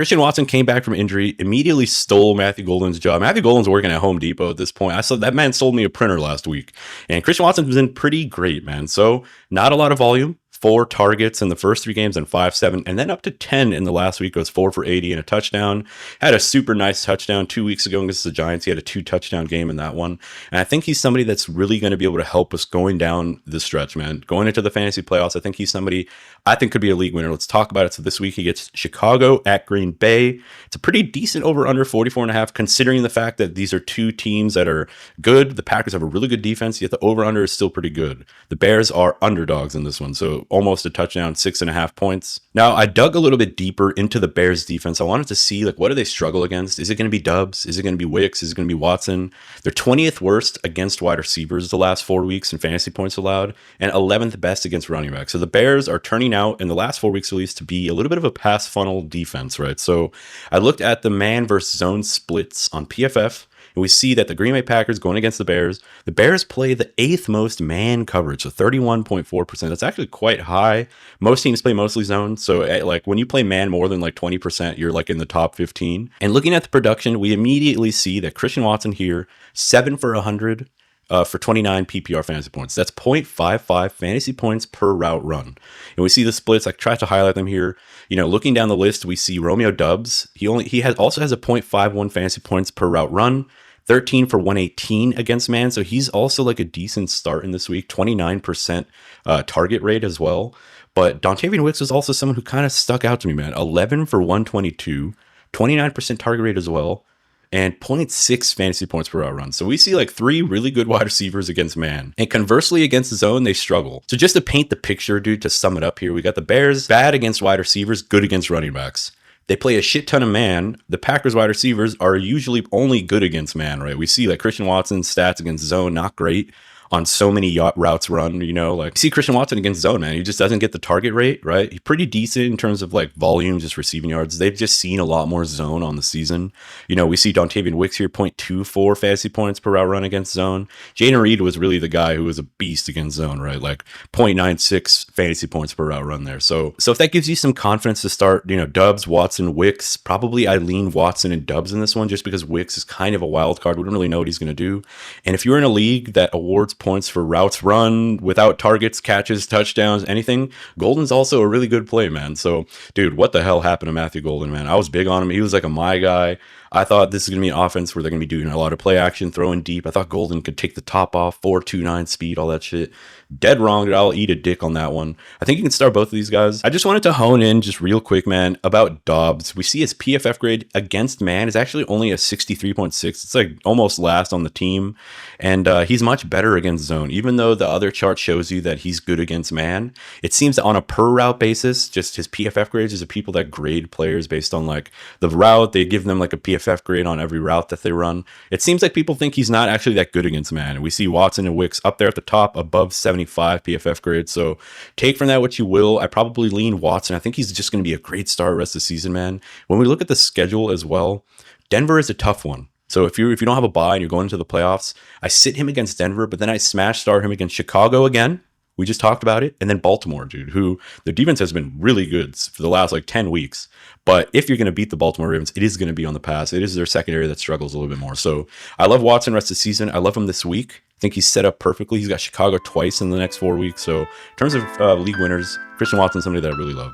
Christian Watson came back from injury, immediately stole Matthew Golden's job. Matthew Golden's working at Home Depot at this point. I saw that man sold me a printer last week. And Christian Watson's been pretty great, man. So not a lot of volume. 4 targets in the first 3 games and 5-7, and then up to 10 in the last week. Goes 4 for 80 and a touchdown. Had a super nice touchdown 2 weeks ago against the Giants. He had a 2 touchdown game in that one. And I think he's somebody that's really going to be able to help us going down the stretch, man. Going into the fantasy playoffs, I think he's somebody I think could be a league winner. Let's talk about it. So this week he gets Chicago at Green Bay. It's a pretty decent over under 44.5, considering the fact that these are 2 teams that are good. The Packers have a really good defense, yet the over under is still pretty good. The Bears are underdogs in this one, so almost a touchdown, 6.5 points. Now, I dug a little bit deeper into the Bears defense. I wanted to see, like, what do they struggle against? Is it going to be Dubs? Is it going to be Wicks? Is it going to be Watson? They're 20th worst against wide receivers the last 4 weeks in fantasy points allowed, and 11th best against running backs. So the Bears are turning out in the last 4 weeks at least to be a little bit of a pass funnel defense, right? So I looked at the man versus zone splits on PFF, and we see that the Green Bay Packers going against the Bears play the 8th most man coverage, so 31.4%. That's actually quite high. Most teams play mostly zone, so like when you play man more than like 20%, you're like in the top 15. And looking at the production, we immediately see that Christian Watson here, 7 for 100 for 29 PPR fantasy points. That's 0.55 fantasy points per route run. And we see the splits. I tried to highlight them here. You know, looking down the list, we see Romeo Dubs. He also has a 0.51 fantasy points per route run. 13 for 118 against man. So he's also like a decent start in this week. 29% target rate as well. But Dontavian Wicks was also someone who kind of stuck out to me, man. 11 for 122, 29% target rate as well, and 0.6 fantasy points per route run. So we see like 3 really good wide receivers against man. And conversely, against zone, they struggle. So just to paint the picture, dude, to sum it up here, we got the Bears bad against wide receivers, good against running backs. They play a shit ton of man. The Packers wide receivers are usually only good against man, right? We see like Christian Watson's stats against zone, not great on so many routes run, you know, like see Christian Watson against zone, man. He just doesn't get the target rate, right? He's pretty decent in terms of like volume, just receiving yards. They've just seen a lot more zone on the season. You know, we see Dontavian Wicks here, 0.24 fantasy points per route run against zone. Jaden Reed was really the guy who was a beast against zone, right? Like 0.96 fantasy points per route run there. So if that gives you some confidence to start, you know, Dubs, Watson, Wicks, probably I lean Watson and Dubs in this one just because Wicks is kind of a wild card. We don't really know what he's going to do. And if you're in a league that awards points for routes run without targets, catches, touchdowns, anything, Golden's also a really good play, man. So, dude, what the hell happened to Matthew Golden, man? I was big on him. He was like a my guy. I thought this is going to be an offense where they're going to be doing a lot of play action, throwing deep. I thought Golden could take the top off, 4.29 speed, all that shit. Dead wrong, dude. I'll eat a dick on that one. I think you can start both of these guys. I just wanted to hone in just real quick, man, about Dobbs. We see his PFF grade against man is actually only a 63.6. It's like almost last on the team. And he's much better against zone. Even though the other chart shows you that he's good against man, it seems that on a per route basis, just his PFF grades is the people that grade players based on like the route. They give them like a PFF grade on every route that they run. It seems like people think he's not actually that good against man. And we see Watson and Wicks up there at the top, above 75 PFF grades. So take from that what you will. I probably lean Watson. I think he's just going to be a great start rest of the season, man. When we look at the schedule as well, Denver is a tough one. So if you don't have a bye and you're going into the playoffs, I sit him against Denver, but then I smash start him against Chicago again. We just talked about it. And then Baltimore, dude, who their defense has been really good for the last like 10 weeks. But if you're going to beat the Baltimore Ravens, it is going to be on the pass. It is their secondary that struggles a little bit more. So I love Watson rest of the season. I love him this week. I think he's set up perfectly. He's got Chicago twice in the next 4 weeks. So in terms of league winners, Christian Watson, somebody that I really love.